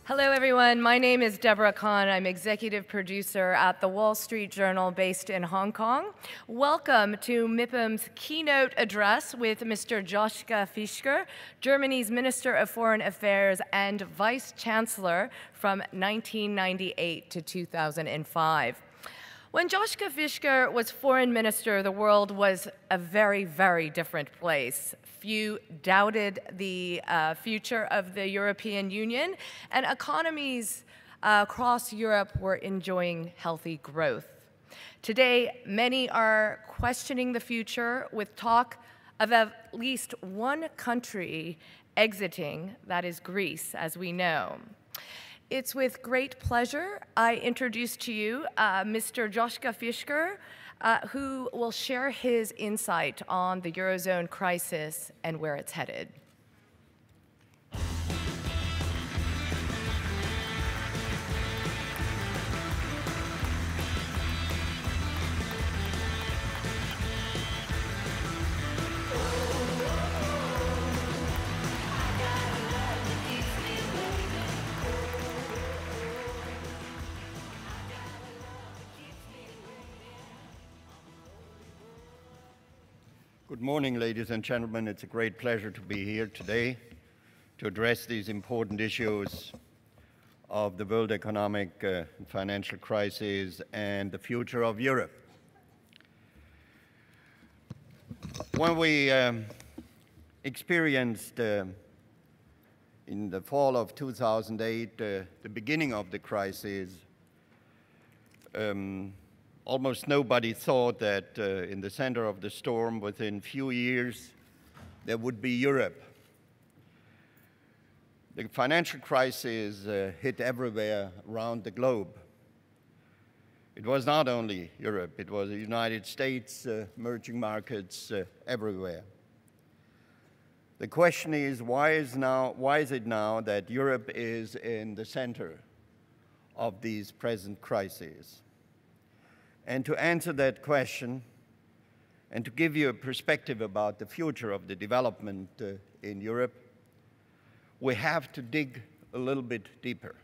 Hello, everyone. My name is Deborah Kahn. I'm executive producer at the Wall Street Journal based in Hong Kong. Welcome to MIPIM's keynote address with Mr. Joschka Fischer, Germany's Minister of Foreign Affairs and Vice-Chancellor from 1998 to 2005. When Joschka Fischer was foreign minister, the world was a very, very different place. Few doubted the future of the European Union, and economies across Europe were enjoying healthy growth. Today, many are questioning the future with talk of at least one country exiting, that is Greece, as we know. It's with great pleasure I introduce to you Mr. Joschka Fischer, who will share his insight on the Eurozone crisis and where it's headed. Good morning, ladies and gentlemen. It's a great pleasure to be here today to address these important issues of the world economic and financial crisis and the future of Europe. When we experienced in the fall of 2008 the beginning of the crisis, almost nobody thought that in the center of the storm, within few years, there would be Europe. The financial crisis hit everywhere around the globe. It was not only Europe, it was the United States, emerging markets everywhere. The question is, why is it now that Europe is in the center of these present crises? And to answer that question and to give you a perspective about the future of the development in Europe, we have to dig a little bit deeper.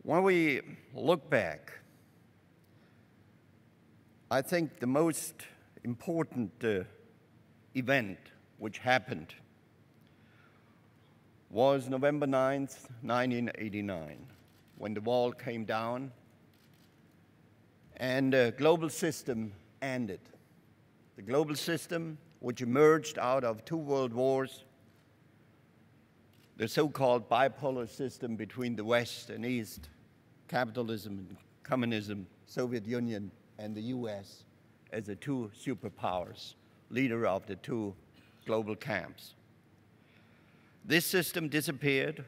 When we look back, I think the most important event which happened was November 9th, 1989, when the wall came down and the global system ended. The global system, which emerged out of two world wars, the so-called bipolar system between the West and East, capitalism and communism, Soviet Union and the US as the two superpowers, leader of the two global camps. This system disappeared.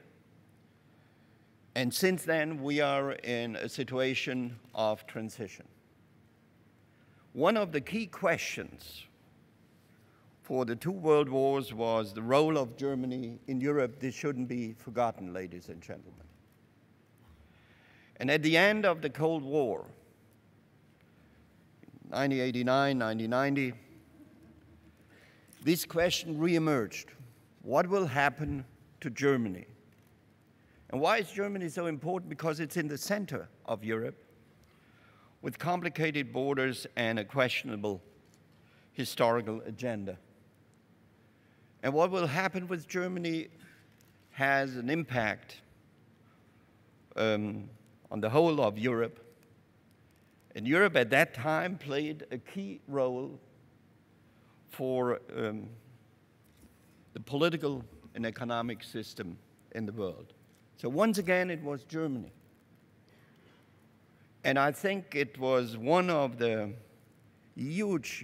And since then, we are in a situation of transition. One of the key questions for the two world wars was the role of Germany in Europe. This shouldn't be forgotten, ladies and gentlemen. And at the end of the Cold War, 1989, 1990, this question reemerged. What will happen to Germany? And why is Germany so important? Because it's in the center of Europe with complicated borders and a questionable historical agenda. And what will happen with Germany has an impact on the whole of Europe. And Europe at that time played a key role for the political and economic system in the world. So once again, it was Germany. And I think it was one of the huge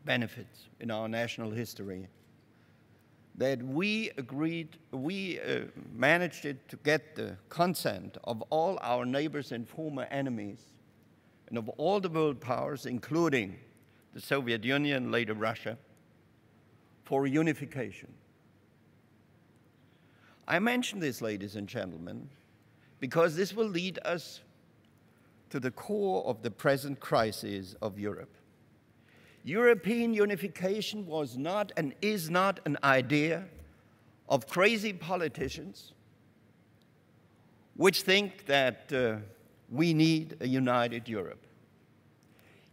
benefits in our national history that we managed it to get the consent of all our neighbors and former enemies and of all the world powers, including the Soviet Union, later Russia, for unification. I mention this, ladies and gentlemen, because this will lead us to the core of the present crisis of Europe. European unification was not and is not an idea of crazy politicians which think that we need a united Europe.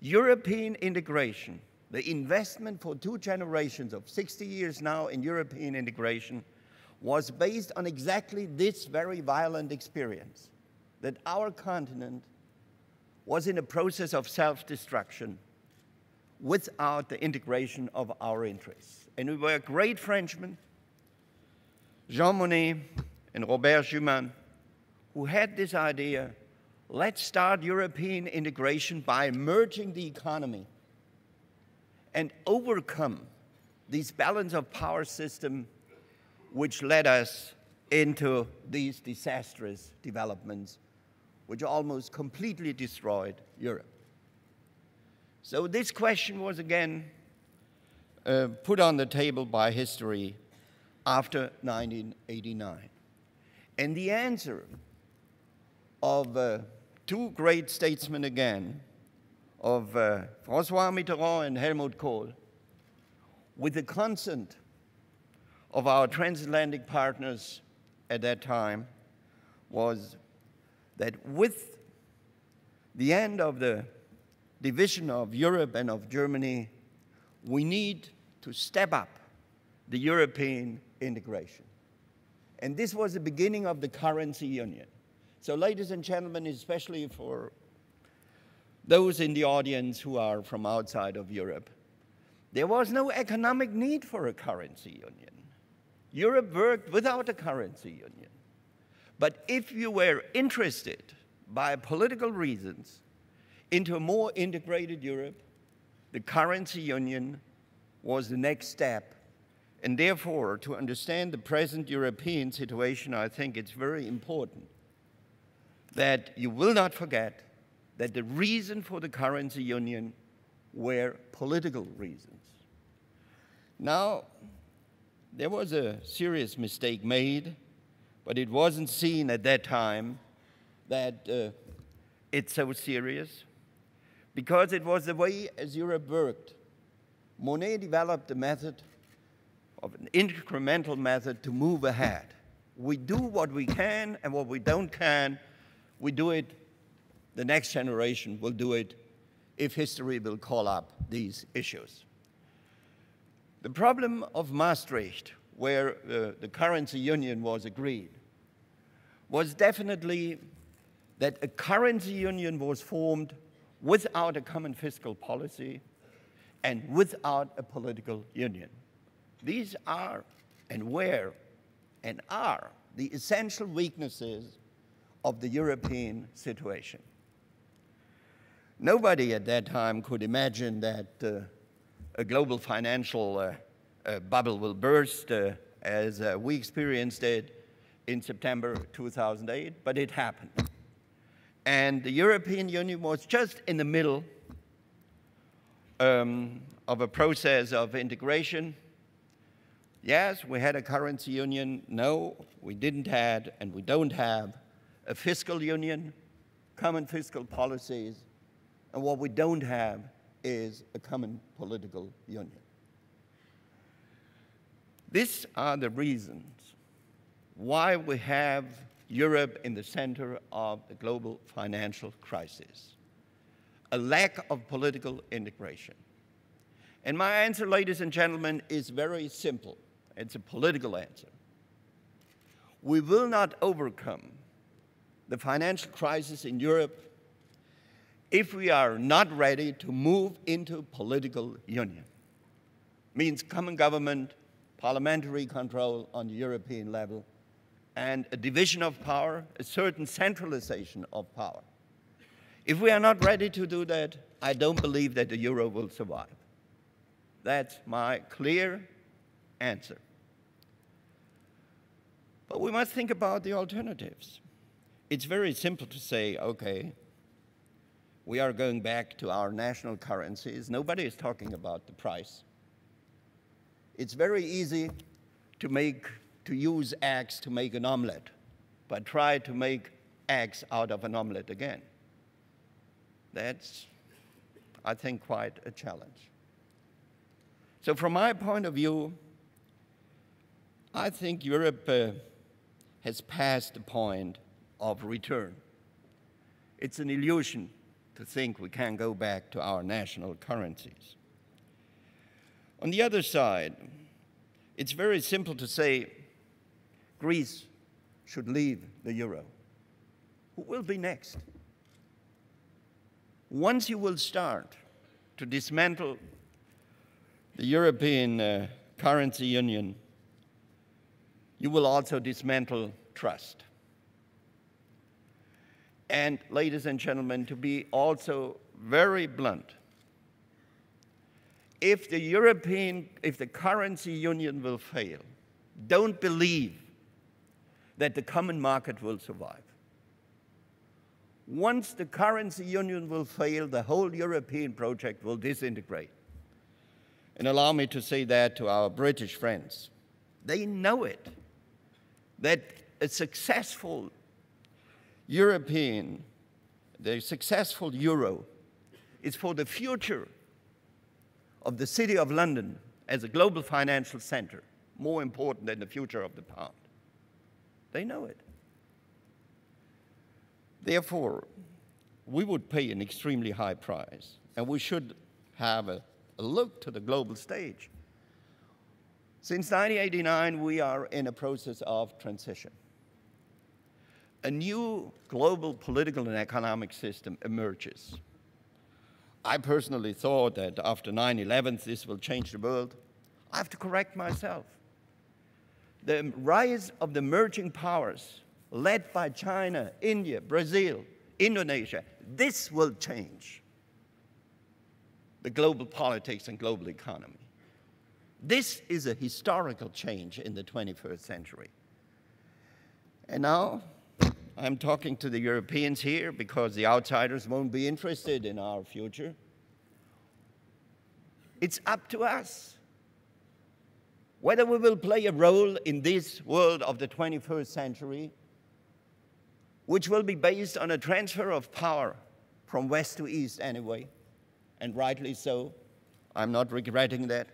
European integration, the investment for 2 generations of 60 years now in European integration, was based on exactly this very violent experience, that our continent was in a process of self-destruction without the integration of our interests. And we were great Frenchmen, Jean Monnet and Robert Schuman, who had this idea, let's start European integration by merging the economy and overcome this balance of power system which led us into these disastrous developments which almost completely destroyed Europe. So this question was again put on the table by history after 1989. And the answer of 2 great statesmen again, of François Mitterrand and Helmut Kohl, with the consent of our transatlantic partners at that time, was that with the end of the division of Europe and of Germany, we need to step up the European integration. And this was the beginning of the currency union. So ladies and gentlemen, especially for those in the audience who are from outside of Europe, there was no economic need for a currency union. Europe worked without a currency union. But if you were interested by political reasons into a more integrated Europe, the currency union was the next step. And therefore, to understand the present European situation, I think it's very important that you will not forget that the reason for the currency union were political reasons. Now, there was a serious mistake made, but it wasn't seen at that time that it's so serious, because it was the way as Europe worked. Monnet developed a method of an incremental method to move ahead. We do what we can, and what we don't can, we do it, the next generation will do it if history will call up these issues. The problem of Maastricht, where the currency union was agreed, was definitely that a currency union was formed without a common fiscal policy and without a political union. These are and were and are the essential weaknesses of the European situation. Nobody at that time could imagine that a global financial bubble will burst as we experienced it in September 2008, but it happened. And the European Union was just in the middle of a process of integration. Yes, we had a currency union. No, we didn't have, and we don't have, a fiscal union, common fiscal policies, and what we don't have is a common political union. These are the reasons why we have Europe in the center of the global financial crisis. A lack of political integration. And my answer, ladies and gentlemen, is very simple. It's a political answer. We will not overcome the financial crisis in Europe if we are not ready to move into political union. Means common government, parliamentary control on the European level, and a division of power, a certain centralization of power. If we are not ready to do that, I don't believe that the euro will survive. That's my clear answer. But we must think about the alternatives. It's very simple to say, okay, we are going back to our national currencies. Nobody is talking about the price. It's very easy to use eggs to make an omelet, but try to make eggs out of an omelet again. That's, I think, quite a challenge. So from my point of view, I think Europe has passed the point of return. It's an illusion to think we can go back to our national currencies. On the other side, it's very simple to say Greece should leave the euro. Who will be next? Once you will start to dismantle the European currency union, you will also dismantle trust. And ladies and gentlemen, to be also very blunt, if the currency union will fail, don't believe that the common market will survive. Once the currency union will fail, the whole European project will disintegrate. And allow me to say that to our British friends. They know it, that a successful the successful euro is for the future of the City of London as a global financial center, more important than the future of the pound. They know it. Therefore, we would pay an extremely high price, and we should have a look to the global stage. Since 1989, we are in a process of transition. A new global political and economic system emerges. I personally thought that after 9/11, this will change the world. I have to correct myself. The rise of the emerging powers, led by China, India, Brazil, Indonesia, this will change the global politics and global economy. This is a historical change in the 21st century. And now, I'm talking to the Europeans here because the outsiders won't be interested in our future. It's up to us whether we will play a role in this world of the 21st century, which will be based on a transfer of power from west to east anyway, and rightly so. I'm not regretting that.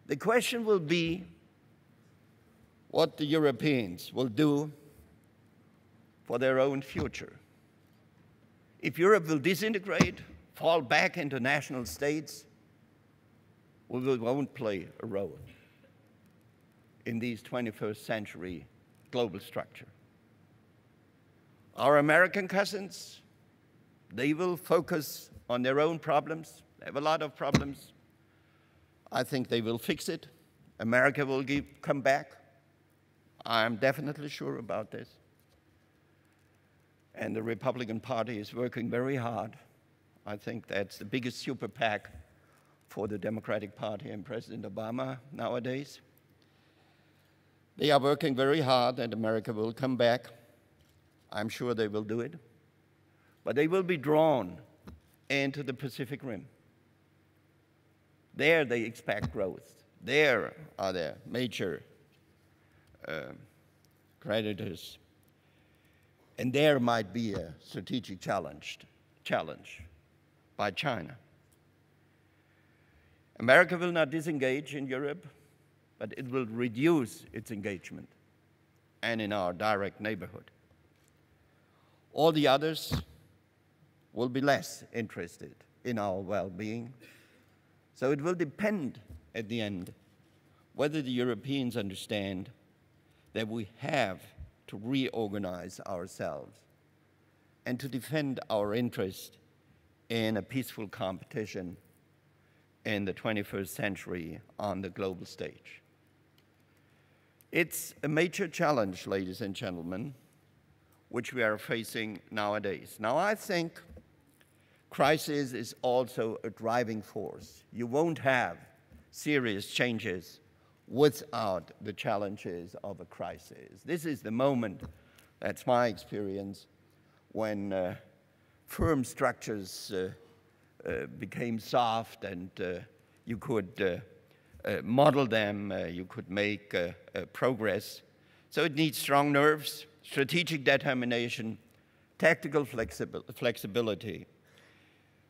The question will be what the Europeans will do for their own future. If Europe will disintegrate, fall back into national states, we won't play a role in these 21st century global structure. Our American cousins, they will focus on their own problems. They have a lot of problems. I think they will fix it. America will come back. I'm definitely sure about this. And the Republican Party is working very hard. I think that's the biggest super PAC for the Democratic Party and President Obama nowadays. They are working very hard, and America will come back. I'm sure they will do it. But they will be drawn into the Pacific Rim. There they expect growth. There are their major creditors. And there might be a strategic challenge by China. America will not disengage in Europe, but it will reduce its engagement and in our direct neighborhood. All the others will be less interested in our well-being. So it will depend at the end whether the Europeans understand that we have to reorganize ourselves and to defend our interest in a peaceful competition in the 21st century on the global stage. It's a major challenge, ladies and gentlemen, which we are facing nowadays. Now, I think crisis is also a driving force. You won't have serious changes without the challenges of a crisis. This is the moment, that's my experience, when firm structures became soft and you could model them, you could make progress. So it needs strong nerves, strategic determination, tactical flexibility.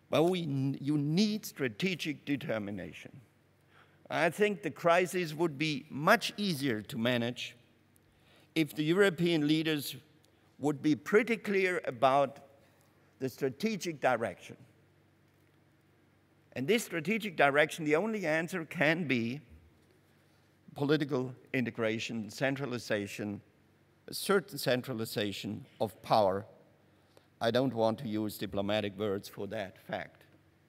But you need strategic determination. I think the crisis would be much easier to manage if the European leaders would be pretty clear about the strategic direction. And this strategic direction, the only answer can be political integration, centralization, a certain centralization of power. I don't want to use diplomatic words for that fact.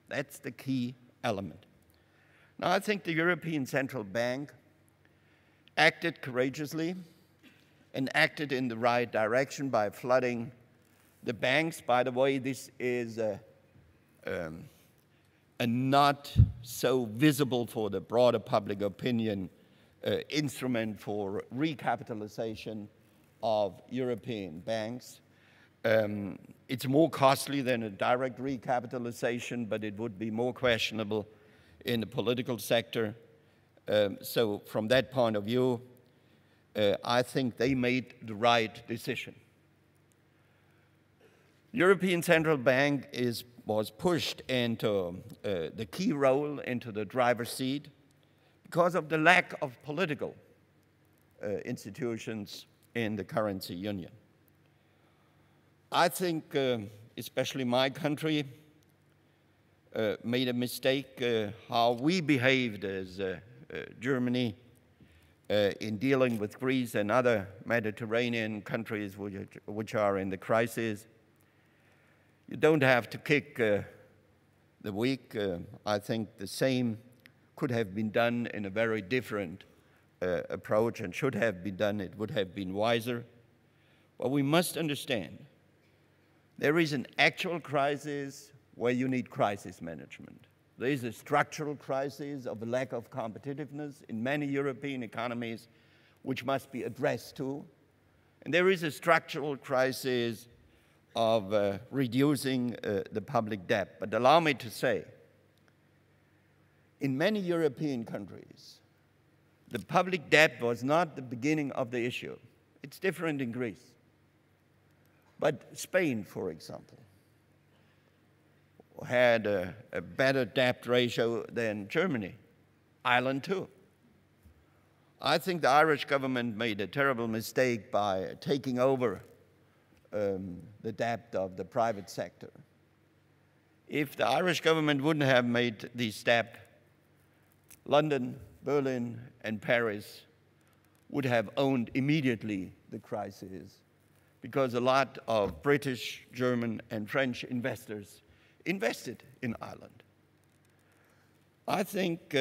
That's the key element. Now, I think the European Central Bank acted courageously and acted in the right direction by flooding the banks. By the way, this is a not so visible for the broader public opinion instrument for recapitalization of European banks. It's more costly than a direct recapitalization, but it would be more questionable in the political sector. So from that point of view, I think they made the right decision. European Central Bank was pushed into the key role, into the driver's seat, because of the lack of political institutions in the currency union. I think especially my country made a mistake how we behaved as Germany in dealing with Greece and other Mediterranean countries which are in the crisis. You don't have to kick the weak. I think the same could have been done in a very different approach and should have been done. It would have been wiser. But we must understand there is an actual crisis where you need crisis management. There is a structural crisis of a lack of competitiveness in many European economies, which must be addressed too. And there is a structural crisis of reducing the public debt. But allow me to say, in many European countries, the public debt was not the beginning of the issue. It's different in Greece. But Spain, for example, had a better debt ratio than Germany. Ireland too. I think the Irish government made a terrible mistake by taking over the debt of the private sector. If the Irish government wouldn't have made this step, London, Berlin, and Paris would have owned immediately the crisis, because a lot of British, German, and French investors invested in Ireland. I think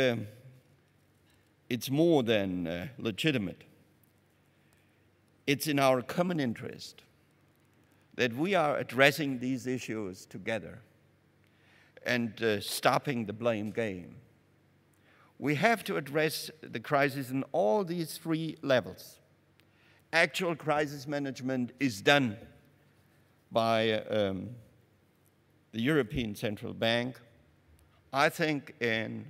it's more than legitimate. It's in our common interest that we are addressing these issues together and stopping the blame game. We have to address the crisis in all these three levels. Actual crisis management is done by the European Central Bank, I think in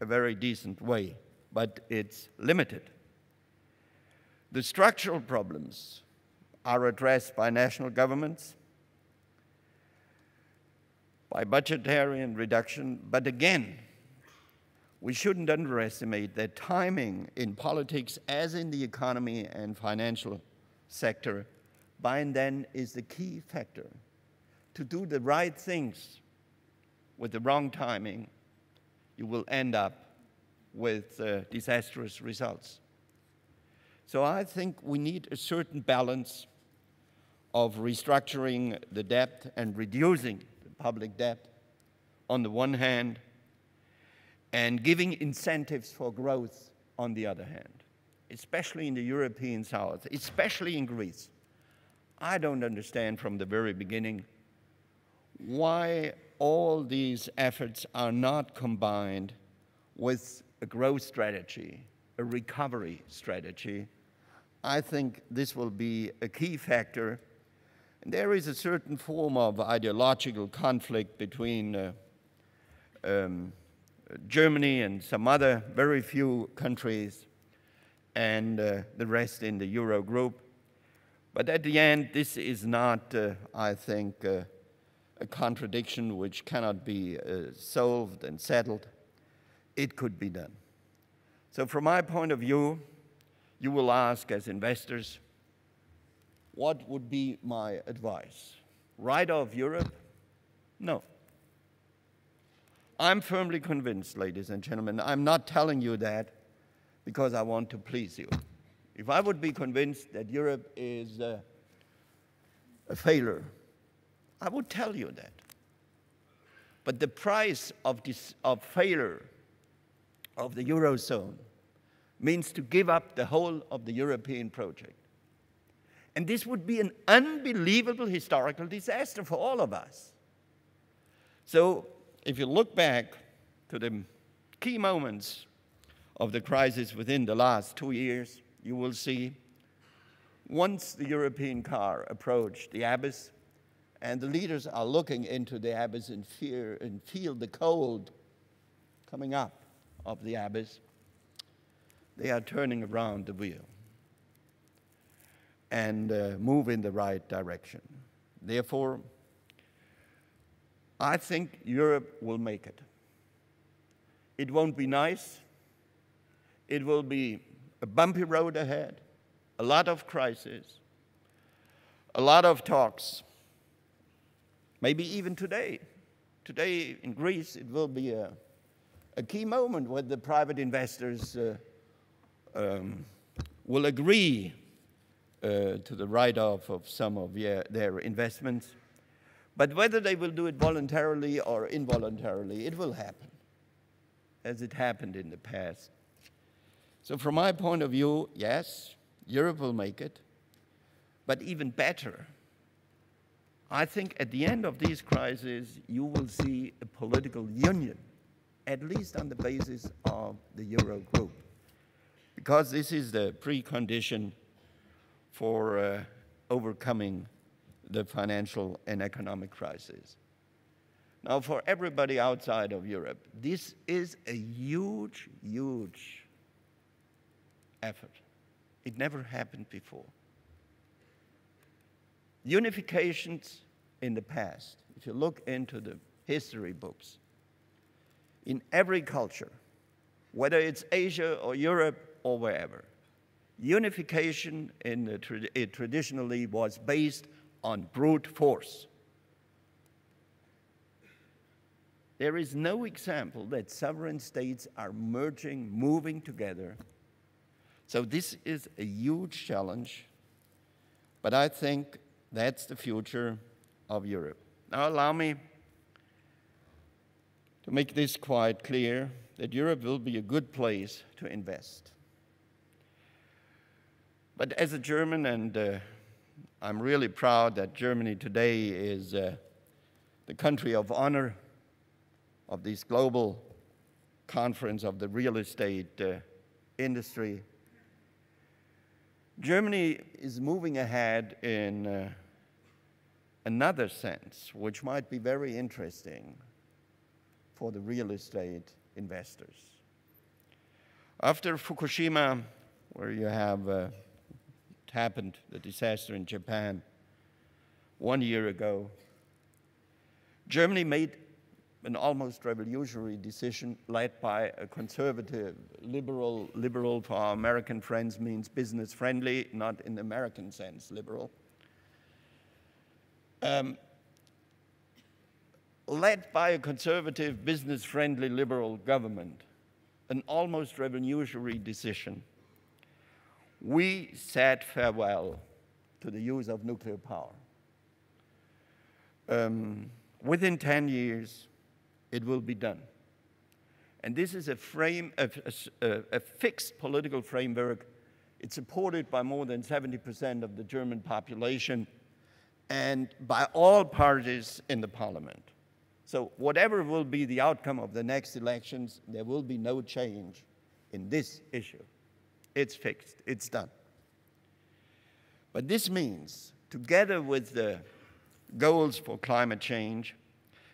a very decent way, but it's limited. The structural problems are addressed by national governments, by budgetary reduction, but again, we shouldn't underestimate that timing in politics, as in the economy and financial sector, by and then is the key factor. To do the right things with the wrong timing, you will end up with disastrous results. So I think we need a certain balance of restructuring the debt and reducing the public debt on the one hand, and giving incentives for growth on the other hand, especially in the European South, especially in Greece. I don't understand from the very beginning why all these efforts are not combined with a growth strategy, a recovery strategy. I think this will be a key factor. And there is a certain form of ideological conflict between Germany and some other very few countries and the rest in the Euro group. But at the end, this is not, I think, a contradiction which cannot be solved and settled. It could be done. So from my point of view, you will ask as investors, what would be my advice? Write off Europe? No. I'm firmly convinced, ladies and gentlemen, I'm not telling you that because I want to please you. If I would be convinced that Europe is a failure, I would tell you that. But the price of failure of the Eurozone means to give up the whole of the European project. And this would be an unbelievable historical disaster for all of us. So if you look back to the key moments of the crisis within the last 2 years, you will see once the European car approached the abyss, and the leaders are looking into the abyss in fear and feel the cold coming up of the abyss, they are turning around the wheel and move in the right direction. Therefore, I think Europe will make it. It won't be nice. It will be a bumpy road ahead, a lot of crises, a lot of talks. Maybe even today. Today in Greece, it will be a key moment where the private investors will agree to the write-off of some of their investments. But whether they will do it voluntarily or involuntarily, it will happen, as it happened in the past. So from my point of view, yes, Europe will make it. But even better, I think at the end of these crises, you will see a political union, at least on the basis of the Euro group, because this is the precondition for overcoming the financial and economic crisis. Now, for everybody outside of Europe, this is a huge, huge effort. It never happened before. Unifications in the past, if you look into the history books, in every culture, whether it's Asia or Europe or wherever, unification it traditionally was based on brute force. There is no example that sovereign states are merging, moving together. So this is a huge challenge, but I think that's the future of Europe. Now allow me to make this quite clear, that Europe will be a good place to invest. But as a German, and I'm really proud that Germany today is the country of honor of this global conference of the real estate industry, Germany is moving ahead in another sense, which might be very interesting for the real estate investors. After Fukushima, where you have happened, the disaster in Japan 1 year ago, Germany made an almost revolutionary decision led by a conservative, liberal for our American friends means business friendly, not in the American sense, liberal. Led by a conservative, business-friendly, liberal government, an almost revolutionary decision. We said farewell to the use of nuclear power. Within 10 years, it will be done. And this is a fixed political framework. It's supported by more than 70% of the German population and by all parties in the parliament. So whatever will be the outcome of the next elections, there will be no change in this issue. It's fixed, it's done. But this means, together with the goals for climate change,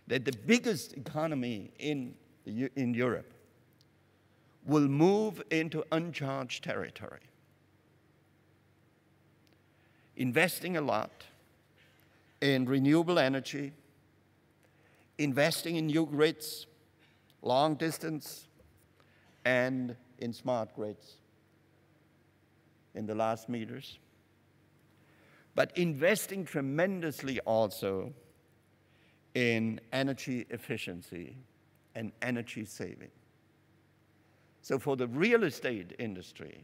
that the biggest economy in Europe will move into uncharted territory, investing a lot in renewable energy, investing in new grids, long distance, and in smart grids in the last meters, but investing tremendously also in energy efficiency and energy saving. So for the real estate industry,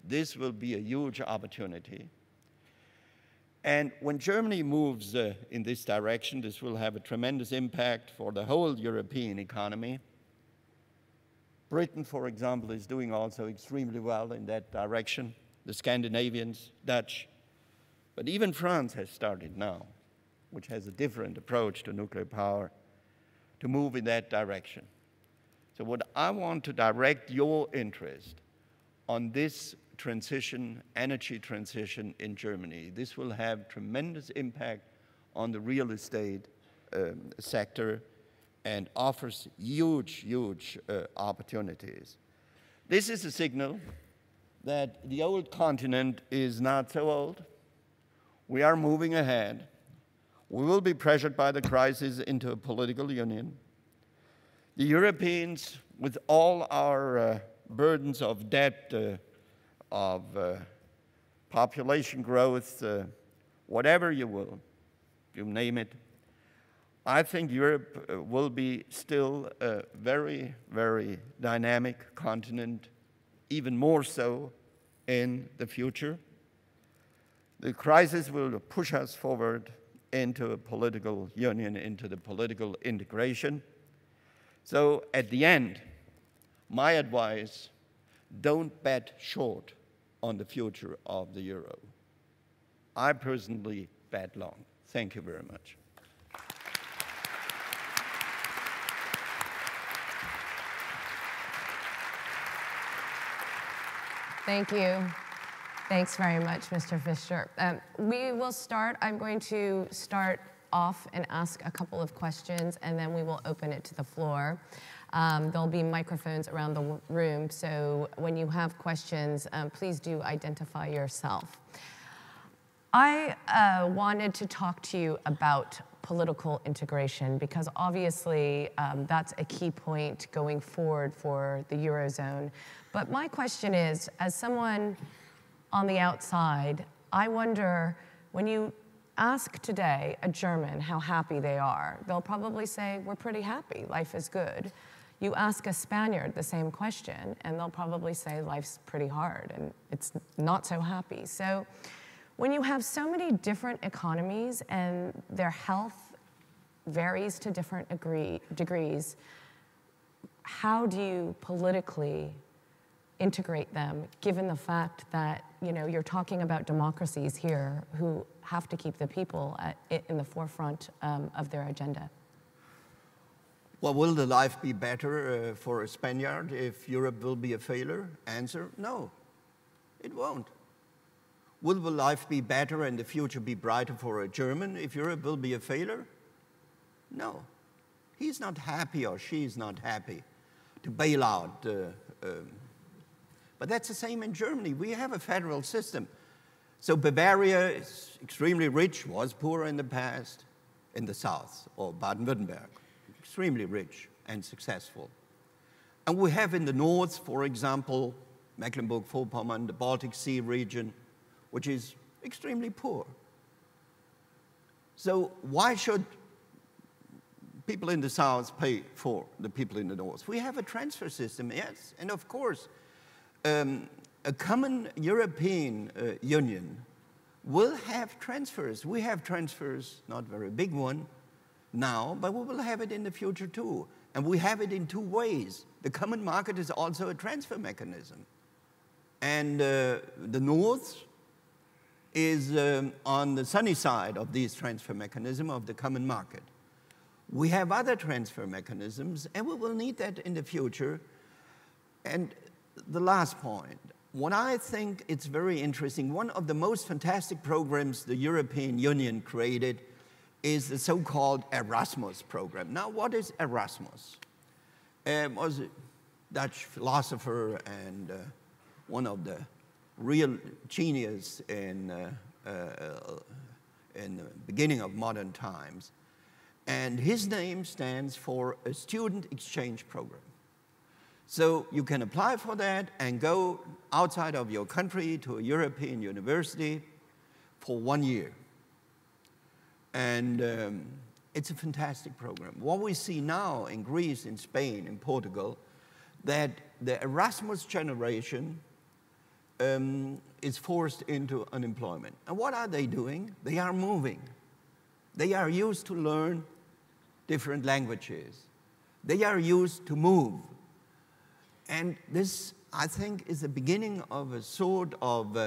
this will be a huge opportunity. And when Germany moves in this direction, this will have a tremendous impact for the whole European economy. Britain, for example, is doing also extremely well in that direction. The Scandinavians, Dutch, but even France has started now, which has a different approach to nuclear power, to move in that direction. So what I want to direct your interest on this transition, energy transition in Germany. This will have tremendous impact on the real estate sector and offers huge, huge opportunities. This is a signal that the old continent is not so old. We are moving ahead. We will be pressured by the crisis into a political union. The Europeans, with all our burdens of debt, of population growth, whatever you name it, I think Europe will be still a very, very dynamic continent, even more so in the future. The crisis will push us forward into a political union, into the political integration. So at the end, my advice, don't bet short on the future of the euro. I personally bet long. Thank you very much. Thank you. Thanks very much, Mr. Fischer. We will start. I'm going to start off and ask a couple of questions, and then we will open it to the floor. There'll be microphones around the room, so when you have questions, please do identify yourself. I wanted to talk to you about political integration because obviously that's a key point going forward for the Eurozone. But my question is, as someone on the outside, I wonder, when you ask today a German how happy they are, they'll probably say, we're pretty happy, life is good. You ask a Spaniard the same question, and they'll probably say life's pretty hard and it's not so happy. So when you have so many different economies and their health varies to different degrees, how do you politically integrate them, given the fact that you're talking about democracies here who have to keep the people in the forefront of their agenda? Well, will the life be better for a Spaniard if Europe will be a failure? Answer, no, it won't. Will the life be better and the future be brighter for a German if Europe will be a failure? No. He's not happy or she's not happy to bail out. But that's the same in Germany. We have a federal system. So Bavaria is extremely rich, was poor in the past, in the south, or Baden-Württemberg. Extremely rich and successful. And we have in the north, for example, Mecklenburg-Vorpommern, the Baltic Sea region, which is extremely poor. So why should people in the south pay for the people in the north? We have a transfer system, yes, and of course, a common European Union will have transfers. We have transfers, not very big one now, but we will have it in the future too. And we have it in two ways. The common market is also a transfer mechanism. And the North is on the sunny side of this transfer mechanism of the common market. We have other transfer mechanisms, and we will need that in the future. And the last point, what I think it's very interesting, one of the most fantastic programs the European Union created is the so-called Erasmus program. Now, what is Erasmus? Was a Dutch philosopher and one of the real genius in the beginning of modern times. And his name stands for a student exchange program. So you can apply for that and go outside of your country to a European university for 1 year. And it's a fantastic program. What we see now in Greece, in Spain, in Portugal, that the Erasmus generation is forced into unemployment. And what are they doing? They are moving. They are used to learn different languages. They are used to move. And this, I think, is the beginning of a sort of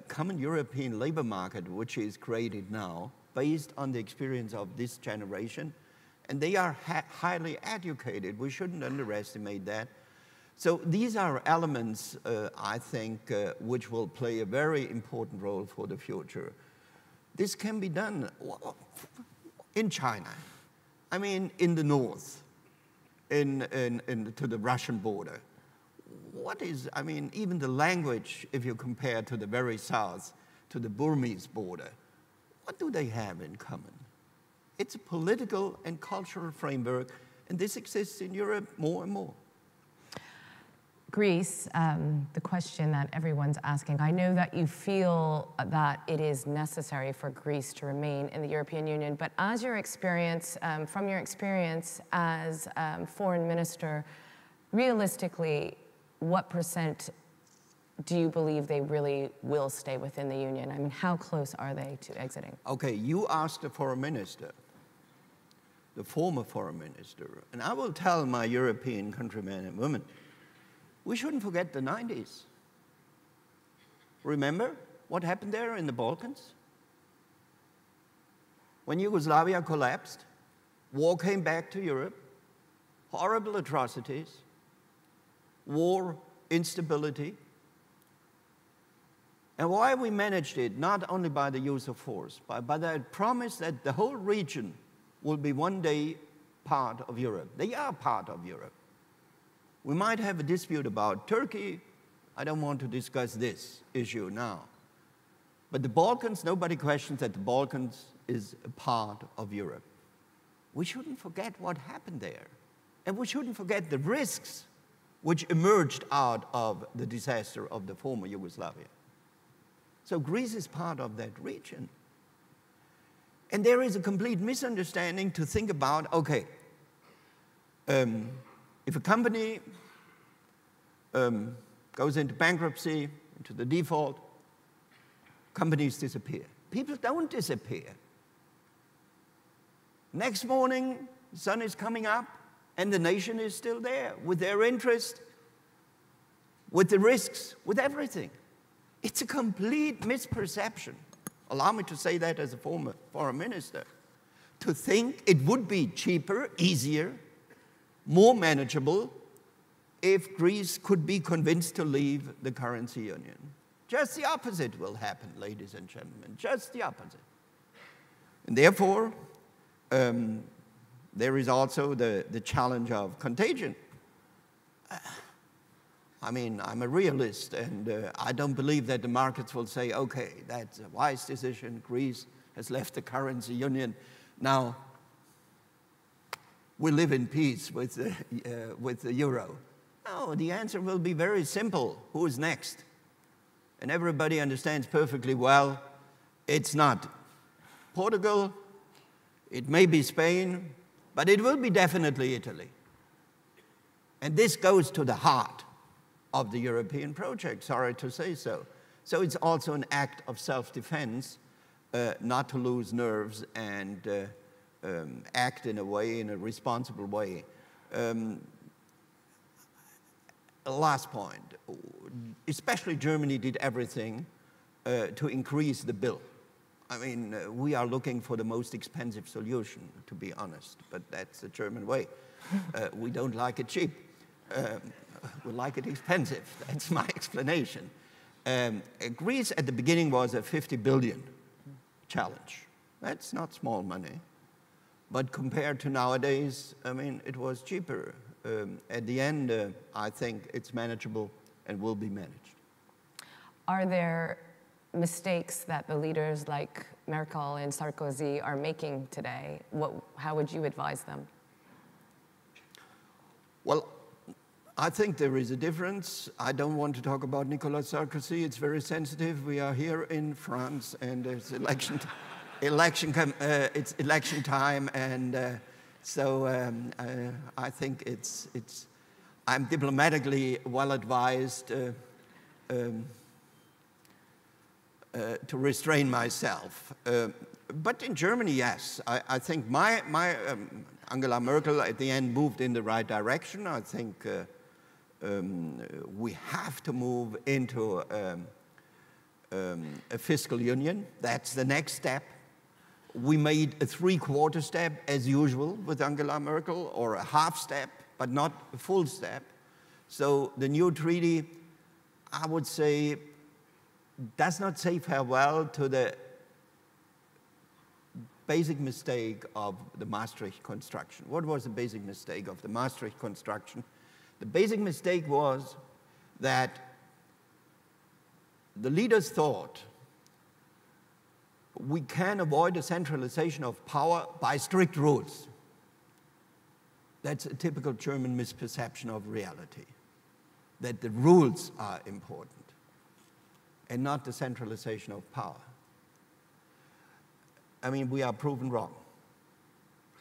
common European labor market, which is created now, based on the experience of this generation. And they are highly educated. We shouldn't underestimate that. So these are elements, I think, which will play a very important role for the future. This can be done in China. I mean, in the north, to the Russian border. What is, I mean, even the language, if you compare to the very south, to the Burmese border, what do they have in common? It's a political and cultural framework, and this exists in Europe more and more. Greece, the question that everyone's asking, I know that you feel that it is necessary for Greece to remain in the European Union, but as your experience, from your experience as foreign minister, realistically, what % do you believe they really will stay within the union? I mean, how close are they to exiting? Okay, you asked the foreign minister, the former foreign minister, and I will tell my European countrymen and women, we shouldn't forget the 90s. Remember what happened there in the Balkans? When Yugoslavia collapsed, war came back to Europe, horrible atrocities, war, instability. And why we managed it, not only by the use of force, but by the promise that the whole region will be one day part of Europe. They are part of Europe. We might have a dispute about Turkey. I don't want to discuss this issue now. But the Balkans, nobody questions that the Balkans is a part of Europe. We shouldn't forget what happened there. And we shouldn't forget the risks which emerged out of the disaster of the former Yugoslavia. So Greece is part of that region. And there is a complete misunderstanding to think about, okay, if a company goes into bankruptcy, into the default, companies disappear. People don't disappear. Next morning, the sun is coming up, and the nation is still there with their interest, with the risks, with everything. It's a complete misperception. Allow me to say that as a former foreign minister. To think it would be cheaper, easier, more manageable if Greece could be convinced to leave the currency union. Just the opposite will happen, ladies and gentlemen, just the opposite. And therefore, there is also the challenge of contagion. I mean, I'm a realist, and I don't believe that the markets will say, okay, that's a wise decision, Greece has left the currency union, now we live in peace with the euro. No, the answer will be very simple. Who is next? And everybody understands perfectly well, it's not Portugal, it may be Spain, but it will be definitely Italy. And this goes to the heart of the European project, sorry to say so. So it's also an act of self-defense, not to lose nerves and act in a responsible way. Last point, especially Germany did everything to increase the bill. I mean, we are looking for the most expensive solution, to be honest, but that's the German way. We don't like it cheap. We like it expensive. That's my explanation. Greece at the beginning was a 50 billion challenge. That's not small money. But compared to nowadays, I mean, it was cheaper. At the end, I think it's manageable and will be managed. Are there mistakes that the leaders like Merkel and Sarkozy are making today? How would you advise them? Well, I think there is a difference. I don't want to talk about Nicolas Sarkozy. It's very sensitive. We are here in France, and it's it's election time, and so I think I'm diplomatically well advised to restrain myself. But in Germany, yes, I think my Angela Merkel at the end moved in the right direction. I think we have to move into a fiscal union. That's the next step. We made a three-quarter step, as usual, with Angela Merkel, or a half step, but not a full step. So the new treaty, I would say, does not say farewell to the basic mistake of the Maastricht construction. What was the basic mistake of the Maastricht construction? The basic mistake was that the leaders thought we can avoid a centralization of power by strict rules. That's a typical German misperception of reality, that the rules are important and not the centralization of power. I mean, we are proven wrong.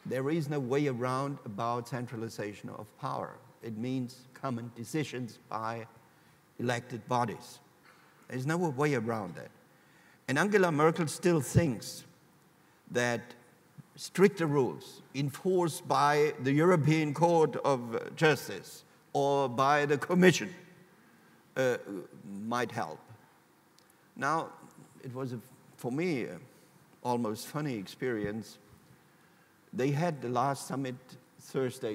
There is no way around about centralization of power. It means common decisions by elected bodies. There's no way around that. And Angela Merkel still thinks that stricter rules enforced by the European Court of Justice or by the Commission might help. Now, it was, for me, almost funny experience. They had the last summit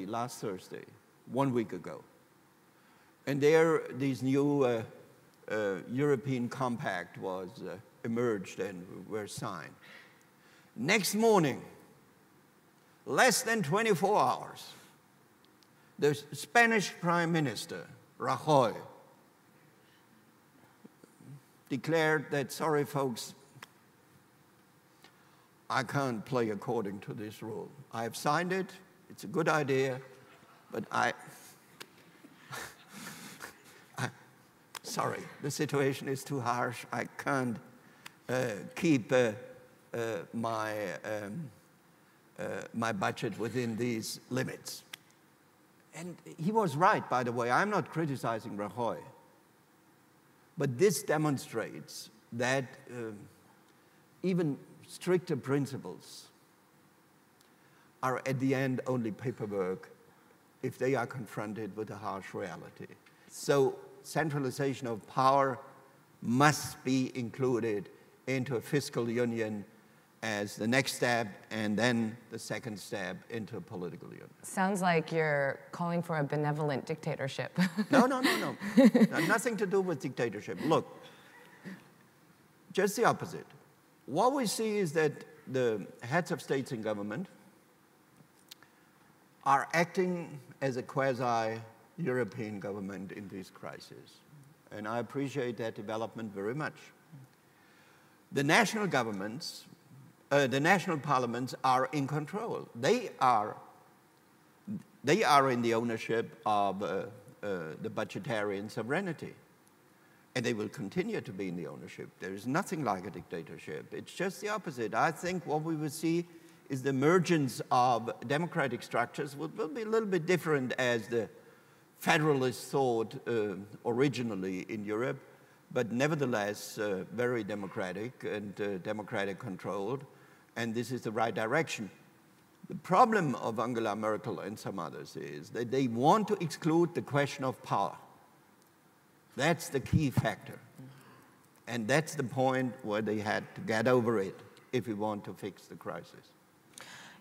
last Thursday, 1 week ago. And there, this new European compact was emerged and were signed. Next morning, less than 24 hours, the Spanish Prime Minister, Rajoy, declared that, sorry folks, I can't play according to this rule. I have signed it, it's a good idea, but sorry, the situation is too harsh. I can't keep my budget within these limits. And he was right, by the way. I'm not criticizing Rajoy. But this demonstrates that even stricter principles are at the end only paperwork if they are confronted with a harsh reality. So centralization of power must be included into a fiscal union as the next step, and then the second step into a political union. Sounds like you're calling for a benevolent dictatorship. No. Nothing to do with dictatorship. Look, just the opposite. What we see is that the heads of states and government are acting as a quasi-European government in this crisis. And I appreciate that development very much. The national governments, the national parliaments are in control. They are in the ownership of the budgetary sovereignty. And they will continue to be in the ownership. There is nothing like a dictatorship. It's just the opposite. I think what we will see is the emergence of democratic structures will be a little bit different as the federalists thought originally in Europe, but nevertheless very democratic and democratic controlled, and this is the right direction. The problem of Angela Merkel and some others is that they want to exclude the question of power. That's the key factor. And that's the point where they had to get over it if we want to fix the crisis.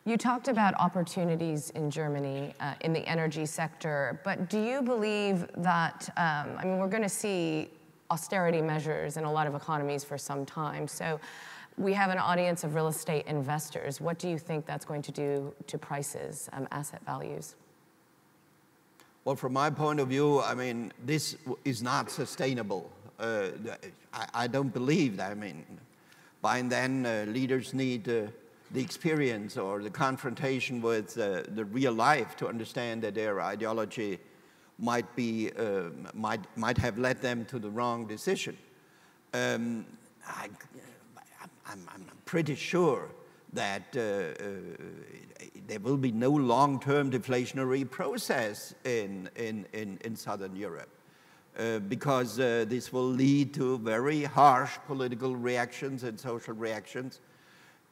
You talked about opportunities in Germany in the energy sector, but do you believe that, I mean, we're going to see austerity measures in a lot of economies for some time, so we have an audience of real estate investors. What do you think that's going to do to prices, asset values? Well, from my point of view, I mean, this is not sustainable. I don't believe that. I mean, by then, leaders need the experience or the confrontation with the real life to understand that their ideology might have led them to the wrong decision. I'm pretty sure that there will be no long-term deflationary process in Southern Europe, because this will lead to very harsh political reactions and social reactions.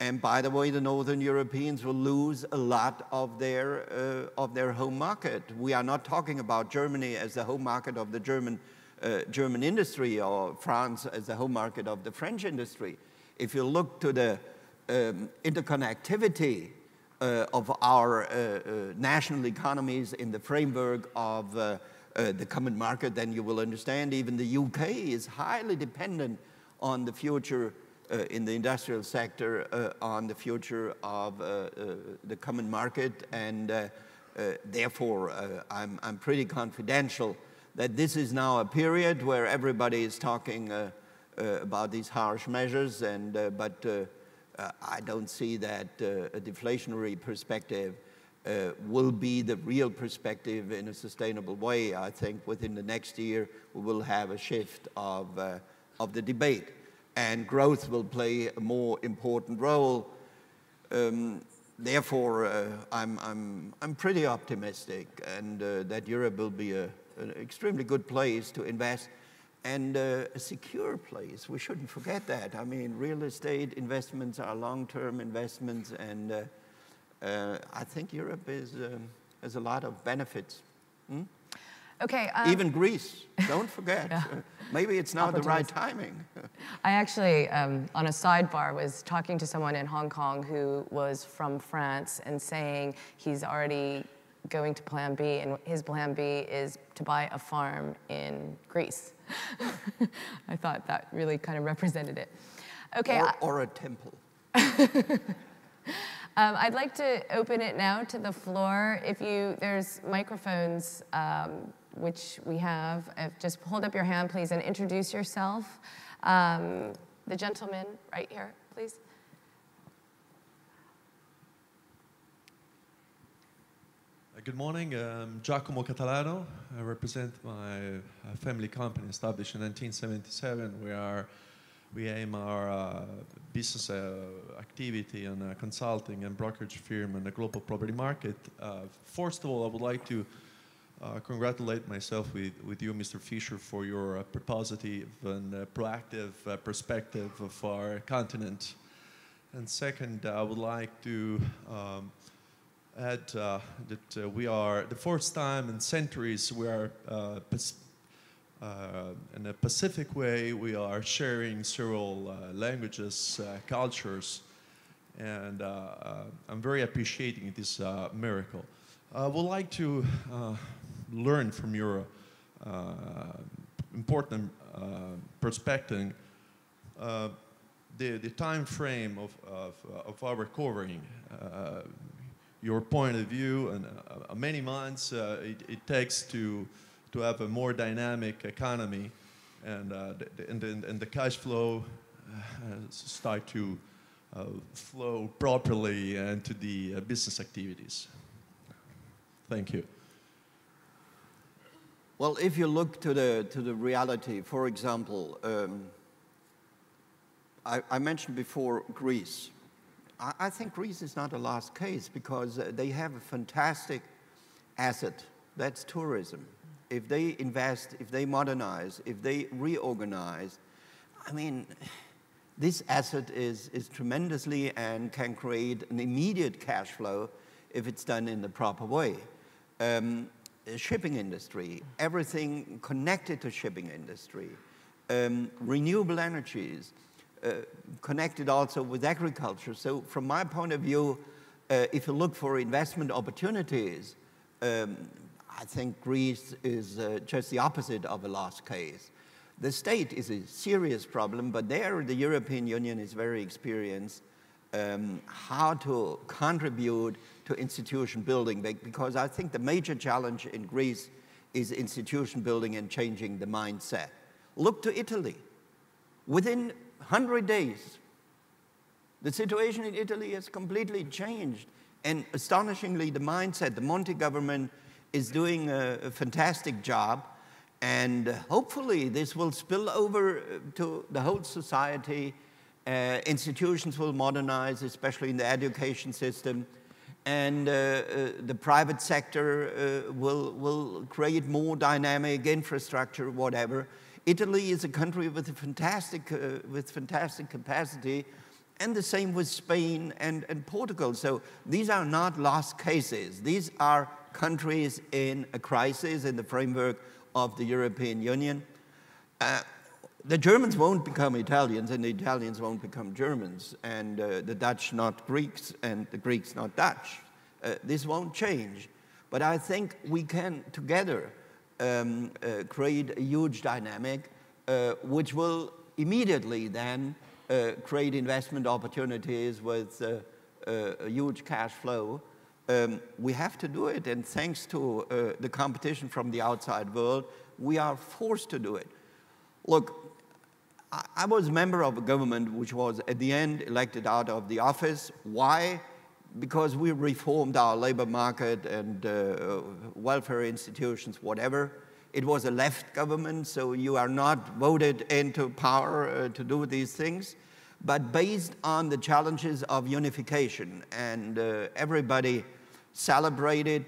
And by the way, the Northern Europeans will lose a lot of their home market. We are not talking about Germany as the home market of the German industry, or France as the home market of the French industry. If you look to the interconnectivity of our national economies in the framework of the common market, then you will understand even the UK is highly dependent on the future in the industrial sector, on the future of the common market, and therefore I'm pretty confidential that this is now a period where everybody is talking about these harsh measures, and but I don't see that a deflationary perspective will be the real perspective in a sustainable way. I think within the next year we will have a shift of the debate, and growth will play a more important role. Therefore, I'm pretty optimistic, and that Europe will be an extremely good place to invest, and a secure place. We shouldn't forget that. I mean, real estate investments are long-term investments, and I think Europe has a lot of benefits. Okay. Even Greece, don't forget. Yeah. Maybe it's not the right timing. I actually, on a sidebar, was talking to someone in Hong Kong who was from France and saying he's already going to plan B, and his plan B is to buy a farm in Greece. I thought that really kind of represented it. Okay. Or a temple. I'd like to open it now to the floor. There's microphones, which we have. Just hold up your hand, please, and introduce yourself. The gentleman right here, please. Good morning. I'm Giacomo Catalano. I represent my family company established in 1977. We aim our business activity on a consulting and brokerage firm in the global property market. First of all, I would like to congratulate myself with you, Mr. Fischer, for your positive and proactive perspective of our continent. And second, I would like to add that we are, the first time in centuries, we are in a Pacific way, we are sharing several languages, cultures, and I'm very appreciating this miracle. I would like to learn from your important perspective the time frame of our recovering. Your point of view, and many months it takes to have a more dynamic economy, and the cash flow start to flow properly into the business activities. Thank you. Well, if you look to the reality, for example, I mentioned before Greece. I think Greece is not a lost case, because they have a fantastic asset, that's tourism. If they invest, if they modernize, if they reorganize, I mean, this asset is tremendously and can create an immediate cash flow if it's done in the proper way. Shipping industry, everything connected to shipping industry, renewable energies, connected also with agriculture. So from my point of view, if you look for investment opportunities, I think Greece is just the opposite of a lost case. The state is a serious problem, but there the European Union is very experienced how to contribute to institution building, because I think the major challenge in Greece is institution building and changing the mindset. Look to Italy. Within 100 days, the situation in Italy has completely changed, and astonishingly, the mindset, the Monti government is doing a fantastic job, and hopefully this will spill over to the whole society. Institutions will modernize, especially in the education system, and the private sector will create more dynamic infrastructure, whatever. Italy is a country with fantastic capacity, and the same with Spain and Portugal. So these are not lost cases. These are countries in a crisis in the framework of the European Union. The Germans won't become Italians, and the Italians won't become Germans, and the Dutch not Greeks, and the Greeks not Dutch. This won't change. But I think we can together create a huge dynamic, which will immediately then create investment opportunities with a huge cash flow. We have to do it, and thanks to the competition from the outside world, we are forced to do it. Look, I was a member of a government which was at the end elected out of the office. Why? Because we reformed our labor market and welfare institutions, whatever. It was a left government, so you are not voted into power to do these things, but based on the challenges of unification. And everybody celebrated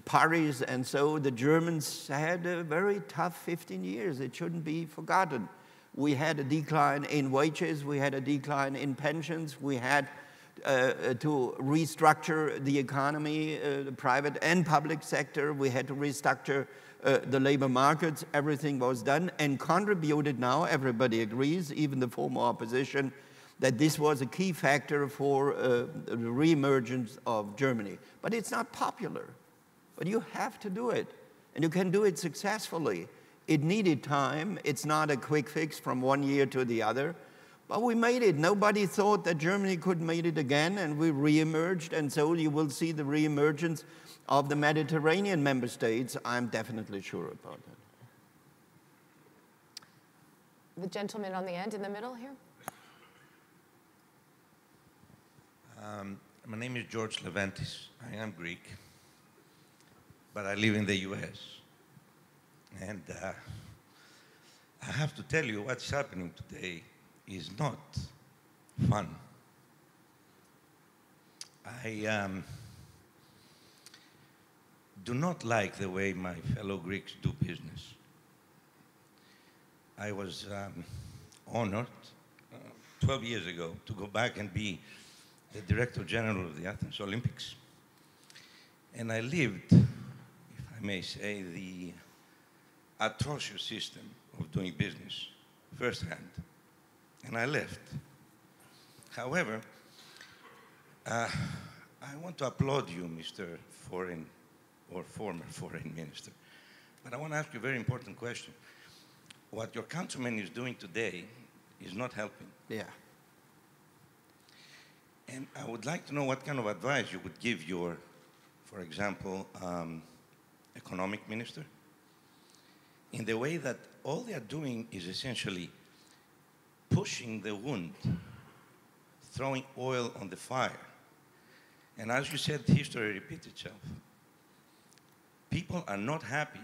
parties, and so the Germans had a very tough 15 years. It shouldn't be forgotten. We had a decline in wages, we had a decline in pensions, we had to restructure the economy, the private and public sector, we had to restructure the labor markets. Everything was done and contributed now, everybody agrees, even the former opposition, that this was a key factor for the re-emergence of Germany. But it's not popular. But you have to do it, and you can do it successfully. It needed time. It's not a quick fix from one year to the other, but we made it. Nobody thought that Germany could make it again, and we re-emerged, and so you will see the re-emergence of the Mediterranean member states. I'm definitely sure about that. The gentleman on the end, in the middle here. My name is George Leventis. I am Greek, but I live in the US. And I have to tell you what's happening today is not fun. I do not like the way my fellow Greeks do business. I was honored 12 years ago to go back and be the Director General of the Athens Olympics. And I lived, if I may say, the atrocious system of doing business firsthand. And I left. However, I want to applaud you, Mr. Foreign or former Foreign Minister. But I want to ask you a very important question. What your countryman is doing today is not helping. Yeah. And I would like to know what kind of advice you would give your, for example, economic minister, in the way that all they are doing is essentially pushing the wound, throwing oil on the fire. And as you said, history repeats itself. People are not happy.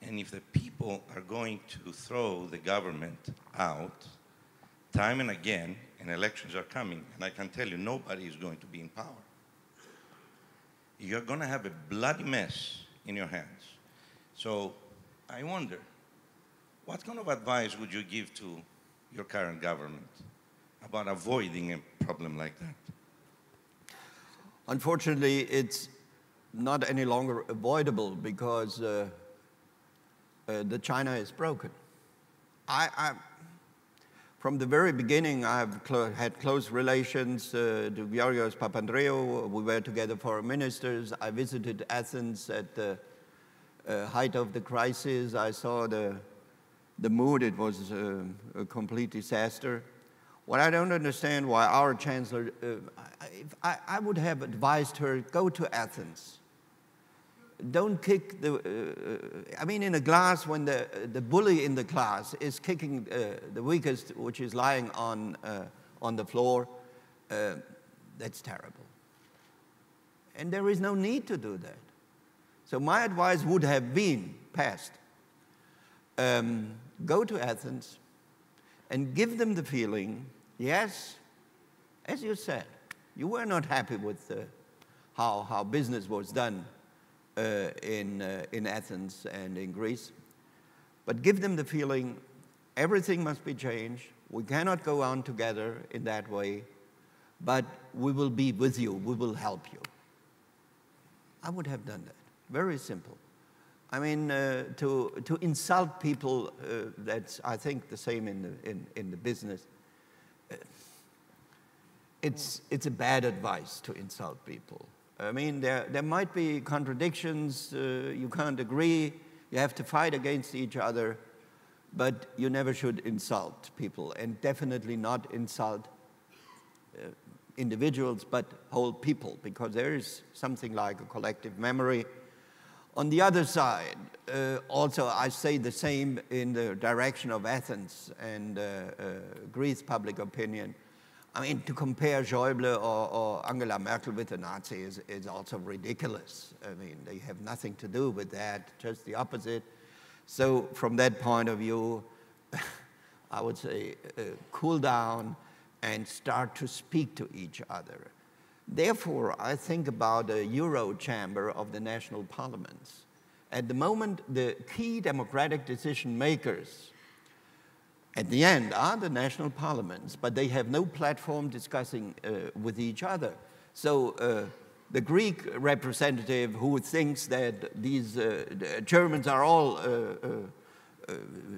And if the people are going to throw the government out, time and again, and elections are coming, and I can tell you, nobody is going to be in power. You're going to have a bloody mess in your hands. So I wonder, what kind of advice would you give to your current government about avoiding a problem like that? Unfortunately, it's not any longer avoidable because the China is broken. From the very beginning, I've had close relations to Georgios Papandreou. We were together foreign ministers. I visited Athens at the height of the crisis. I saw the mood. It was a complete disaster. What I don't understand why our chancellor, I would have advised her, go to Athens. Don't kick I mean, in a class, when the bully in the class is kicking the weakest, which is lying on the floor, that's terrible. And there is no need to do that. So my advice would have been passed. Go to Athens and give them the feeling, yes, as you said, you were not happy with how business was done in Athens and in Greece, but give them the feeling everything must be changed. We cannot go on together in that way, but we will be with you. We will help you. I would have done that. Very simple. I mean, to insult people, that's, I think, the same in the business. It's a bad advice to insult people. I mean, there might be contradictions. You can't agree. You have to fight against each other. But you never should insult people, and definitely not insult individuals, but whole people, because there is something like a collective memory. On the other side, also I say the same in the direction of Athens and Greece public opinion. I mean, to compare Schäuble or Angela Merkel with the Nazis is also ridiculous. I mean, they have nothing to do with that, just the opposite. So from that point of view, I would say cool down and start to speak to each other. Therefore, I think about a Euro chamber of the national parliaments. At the moment, the key democratic decision makers at the end are the national parliaments, but they have no platform discussing with each other. So the Greek representative who thinks that these Germans are all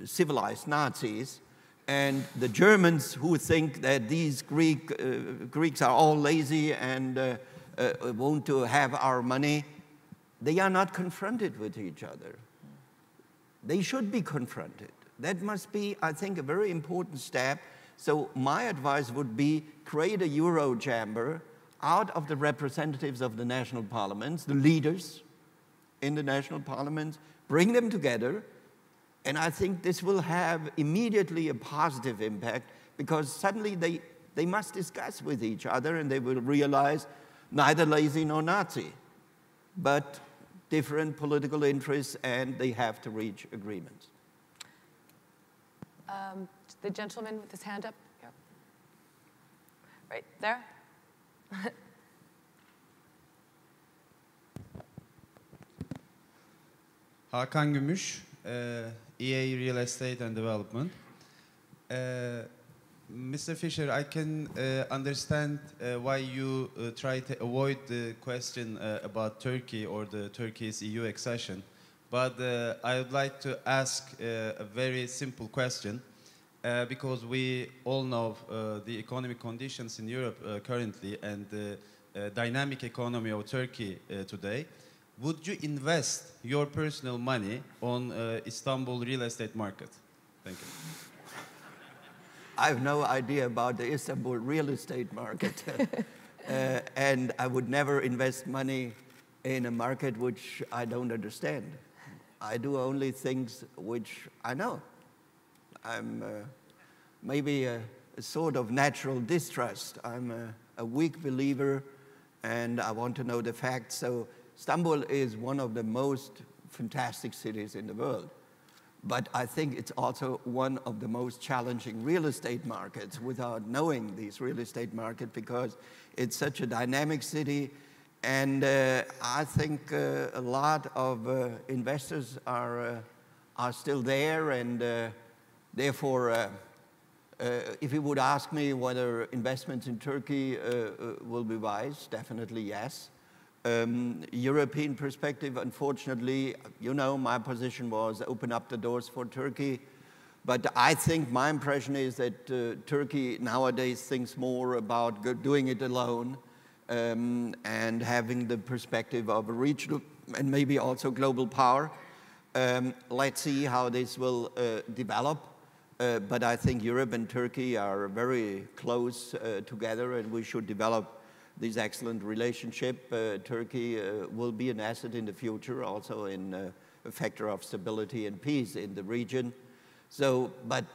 civilized Nazis, and the Germans who think that these Greeks are all lazy and want to have our money, they are not confronted with each other. They should be confronted. That must be, I think, a very important step. So my advice would be create a Euro chamber out of the representatives of the national parliaments, the leaders in the national parliaments, bring them together, and I think this will have immediately a positive impact, because suddenly they must discuss with each other and they will realize neither lazy nor Nazi, but different political interests, and they have to reach agreements. The gentleman with his hand up here. Right there. Hakan Gümüş, EA Real Estate and Development. Mr. Fischer, I can understand why you try to avoid the question about Turkey or Turkey's EU accession, but I would like to ask a very simple question, because we all know the economic conditions in Europe currently and the dynamic economy of Turkey today. Would you invest your personal money on Istanbul real estate market? Thank you. I have no idea about the Istanbul real estate market. And I would never invest money in a market which I don't understand. I do only things which I know. I'm maybe a sort of natural distrust. I'm a weak believer, and I want to know the facts. So Istanbul is one of the most fantastic cities in the world. But I think it's also one of the most challenging real estate markets without knowing these real estate market, because it's such a dynamic city. And I think a lot of investors are still there, and therefore, if you would ask me whether investments in Turkey will be wise, definitely yes. European perspective, unfortunately, you know, my position was open up the doors for Turkey. But I think my impression is that Turkey nowadays thinks more about doing it alone and having the perspective of a regional and maybe also global power. Let's see how this will develop. But I think Europe and Turkey are very close together, and we should develop this excellent relationship. Turkey will be an asset in the future, also in a factor of stability and peace in the region. So, but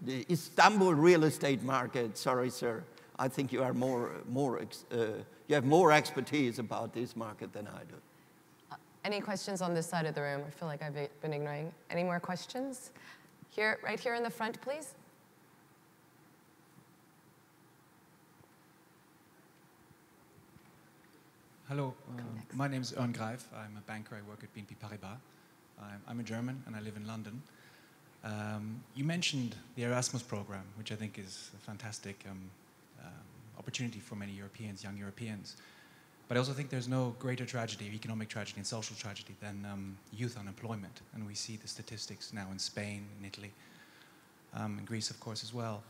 the Istanbul real estate market, sorry, sir, I think you are you have more expertise about this market than I do. Any questions on this side of the room? I feel like I've been ignoring. Any more questions? Here, right here in the front, please. Hello, my name is Ern Greif. I'm a banker. I work at BNP Paribas. I'm a German and I live in London. You mentioned the Erasmus program, which I think is a fantastic opportunity for many Europeans, young Europeans. But I also think there's no greater tragedy, economic tragedy and social tragedy than youth unemployment. And we see the statistics now in Spain, in Italy, in Greece, of course, as well.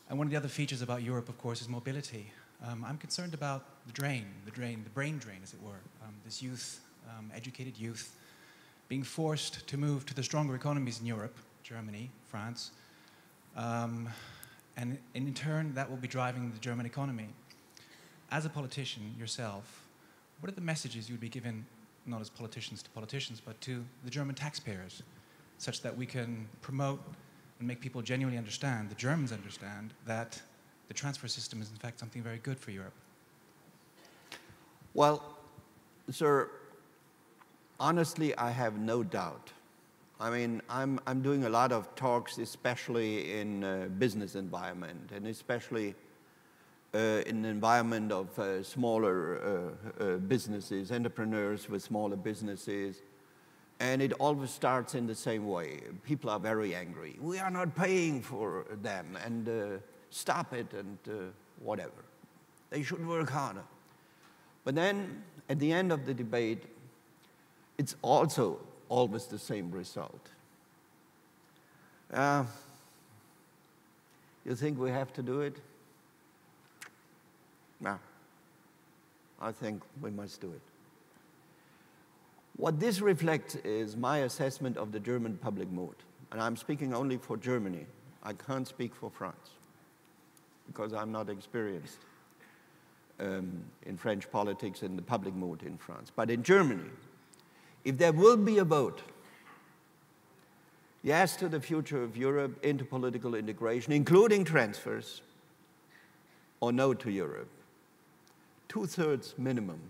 And one of the other features about Europe, of course, is mobility. I'm concerned about the brain drain, as it were. This youth, educated youth, being forced to move to the stronger economies in Europe, Germany, France, and in turn, that will be driving the German economy. As a politician yourself, what are the messages you would be given, not as politicians to politicians, but to the German taxpayers, such that we can promote and make people genuinely understand, the Germans understand, that the transfer system is in fact something very good for Europe? Well, sir, honestly, I have no doubt. I mean, I'm doing a lot of talks, especially in business environment, and especially in the environment of smaller businesses, entrepreneurs with smaller businesses. And it always starts in the same way. People are very angry. We are not paying for them, and stop it, and whatever. They should work harder. But then, at the end of the debate, it's also always the same result. You think we have to do it? No. I think we must do it. What this reflects is my assessment of the German public mood. And I'm speaking only for Germany. I can't speak for France, because I'm not experienced in French politics and the public mood in France. But in Germany, if there will be a vote, yes to the future of Europe, into political integration, including transfers, or no to Europe, 2/3 minimum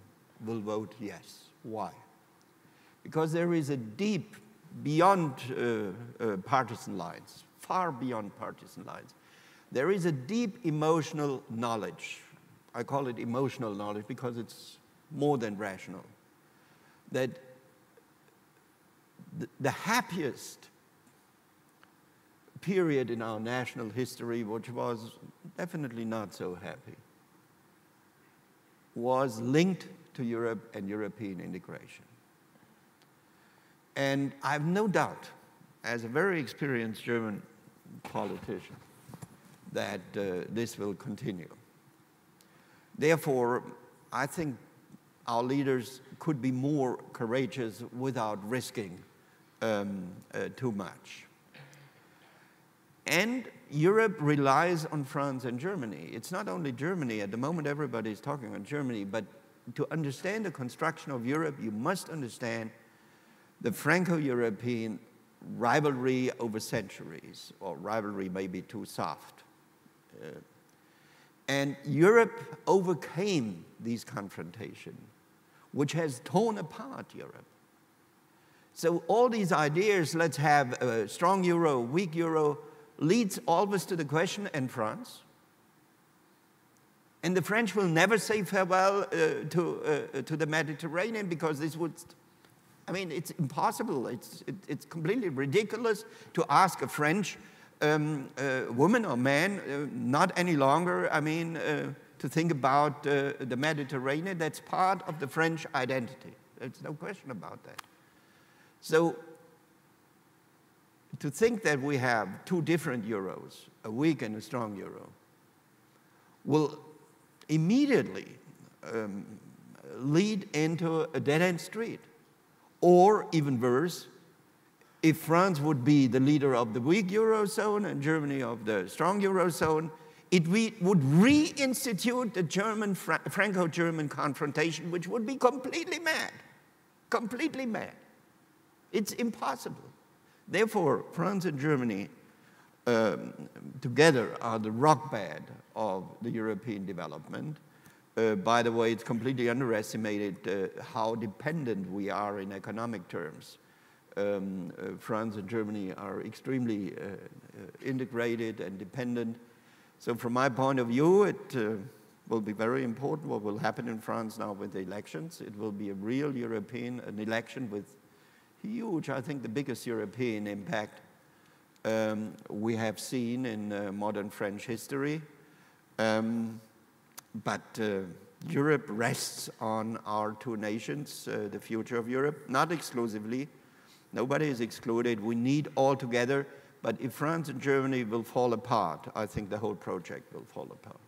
will vote yes. Why? Because there is a deep, beyond partisan lines, far beyond partisan lines, there is a deep emotional knowledge. I call it emotional knowledge because it's more than rational. That the happiest period in our national history, which was definitely not so happy, was linked to Europe and European integration. And I have no doubt, as a very experienced German politician, that this will continue. Therefore, I think our leaders could be more courageous without risking too much. And Europe relies on France and Germany. It's not only Germany. At the moment, everybody is talking about Germany. But to understand the construction of Europe, you must understand the Franco-European rivalry over centuries, or rivalry may be too soft. And Europe overcame these confrontations, which has torn apart Europe. So all these ideas, let's have a strong euro, weak euro, leads always to the question, and France? And the French will never say farewell to the Mediterranean, because this would, I mean, it's impossible. It's completely ridiculous to ask a French woman or man not any longer, I mean, to think about the Mediterranean. That's part of the French identity. There's no question about that. So to think that we have two different euros, a weak and a strong euro, will immediately lead into a dead-end street. Or even worse, if France would be the leader of the weak eurozone and Germany of the strong eurozone, it would reinstitute the Franco-German confrontation, which would be completely mad. Completely mad. It's impossible. Therefore, France and Germany together are the rock bed of the European development. By the way, it's completely underestimated how dependent we are in economic terms. France and Germany are extremely integrated and dependent. So from my point of view, it will be very important what will happen in France now with the elections. It will be a real an election with huge, I think the biggest European impact we have seen in modern French history. But Europe rests on our two nations, the future of Europe, not exclusively. Nobody is excluded. We need all together. But if France and Germany will fall apart, I think the whole project will fall apart.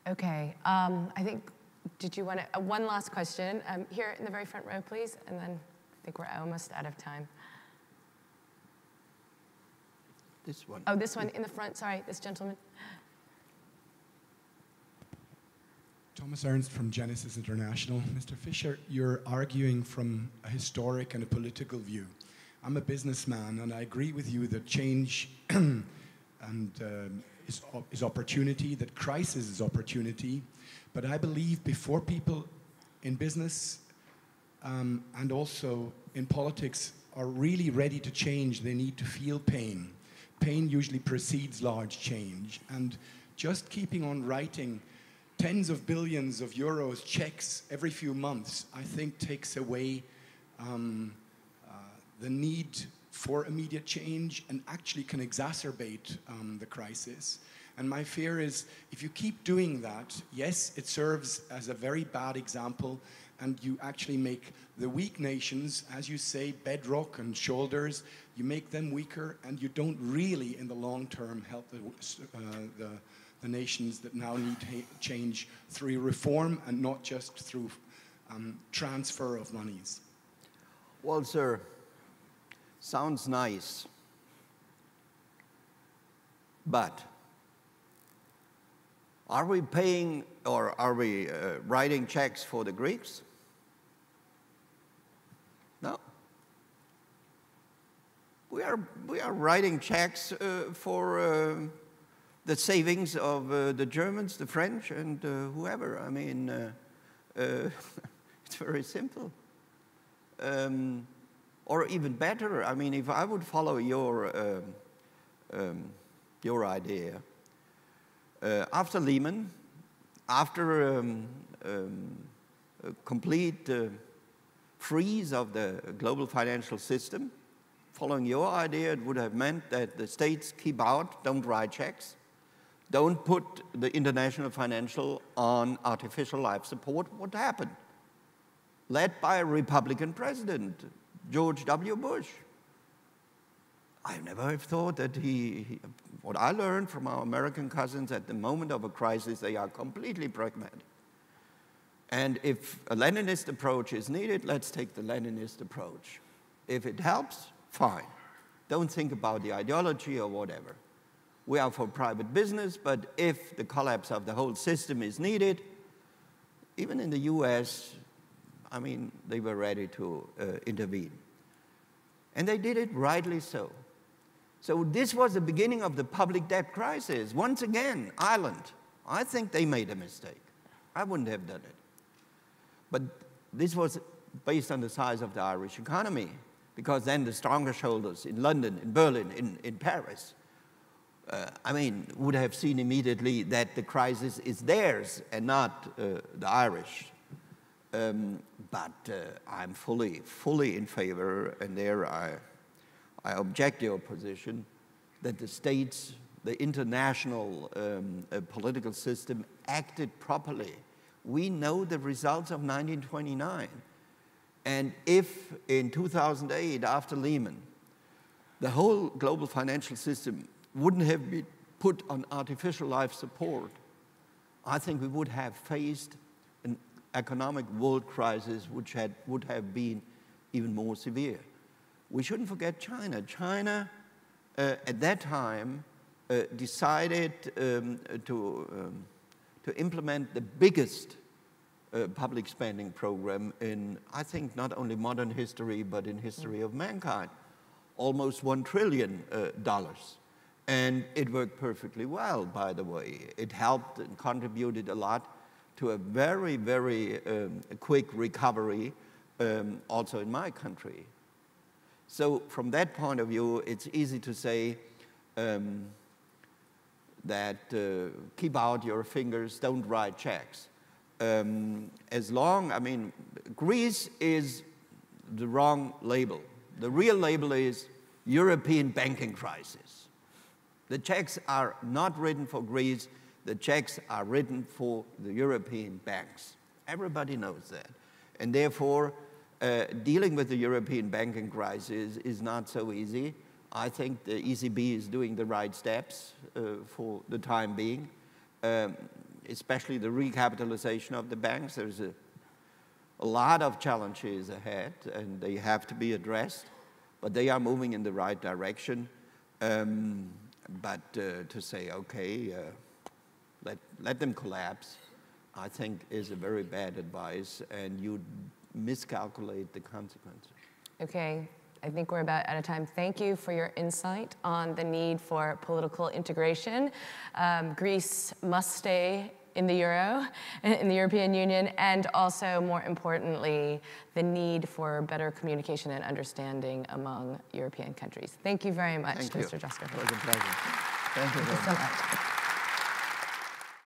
Okay. I think, did you want to, one last question. Here in the very front row, please. And then I think we're almost out of time. This one. Oh, this one in the front. Sorry, this gentleman. Thomas Ernst from Genesis International. Mr. Fischer, you're arguing from a historic and a political view. I'm a businessman, and I agree with you that change is opportunity, that crisis is opportunity. But I believe before people in business and also in politics are really ready to change, they need to feel pain. Pain usually precedes large change. And just keeping on writing tens of billions of euros checks every few months, I think takes away the need for immediate change and actually can exacerbate the crisis. And my fear is if you keep doing that, yes, it serves as a very bad example, and you actually make the weak nations, as you say, bedrock and shoulders, you make them weaker, and you don't really, in the long term, help the nations that now need change through reform and not just through transfer of monies. Well, sir, sounds nice, but are we paying or are we writing checks for the Greeks? No. We are writing checks for the savings of the Germans, the French, and whoever. I mean, it's very simple. Or even better, I mean, if I would follow your idea, after Lehman, after a complete freeze of the global financial system, following your idea, it would have meant that the states keep out, don't write checks, don't put the international financial on artificial life support. What happened? Led by a Republican president, George W. Bush. I never have thought that what I learned from our American cousins, at the moment of a crisis, they are completely pragmatic. And if a Leninist approach is needed, let's take the Leninist approach. If it helps, fine. Don't think about the ideology or whatever. We are for private business, but if the collapse of the whole system is needed, even in the US, I mean, they were ready to intervene. And they did it rightly so. So this was the beginning of the public debt crisis. Once again, Ireland, I think they made a mistake. I wouldn't have done it. But this was based on the size of the Irish economy, because then the stronger shoulders in London, in Berlin, in Paris, I mean, would have seen immediately that the crisis is theirs and not the Irish. But I'm fully in favor, and there I object to your position, that the states, the international political system acted properly. We know the results of 1929. And if in 2008, after Lehman, the whole global financial system wouldn't have been put on artificial life support, I think we would have faced an economic world crisis which would have been even more severe. We shouldn't forget China. China, at that time, decided to implement the biggest public spending program in, I think, not only modern history, but in history of mankind. Almost $1 trillion. And it worked perfectly well, by the way. It helped and contributed a lot to a very, very quick recovery also in my country. So from that point of view, it's easy to say that keep out your fingers, don't write checks. As long, I mean, Greece is the wrong label. The real label is European banking crisis. The checks are not written for Greece. The checks are written for the European banks. Everybody knows that. And therefore, dealing with the European banking crisis is not so easy. I think the ECB is doing the right steps for the time being, especially the recapitalization of the banks. There's a lot of challenges ahead, and they have to be addressed, but they are moving in the right direction. But to say, okay, let them collapse, I think is a very bad advice, and you miscalculate the consequences. Okay, I think we're about out of time. Thank you for your insight on the need for political integration. Greece must stay in the Euro, in the European Union, and also, more importantly, the need for better communication and understanding among European countries. Thank you very much, Mr. Joschka. It was a pleasure. Thank you very much. Thank you so much.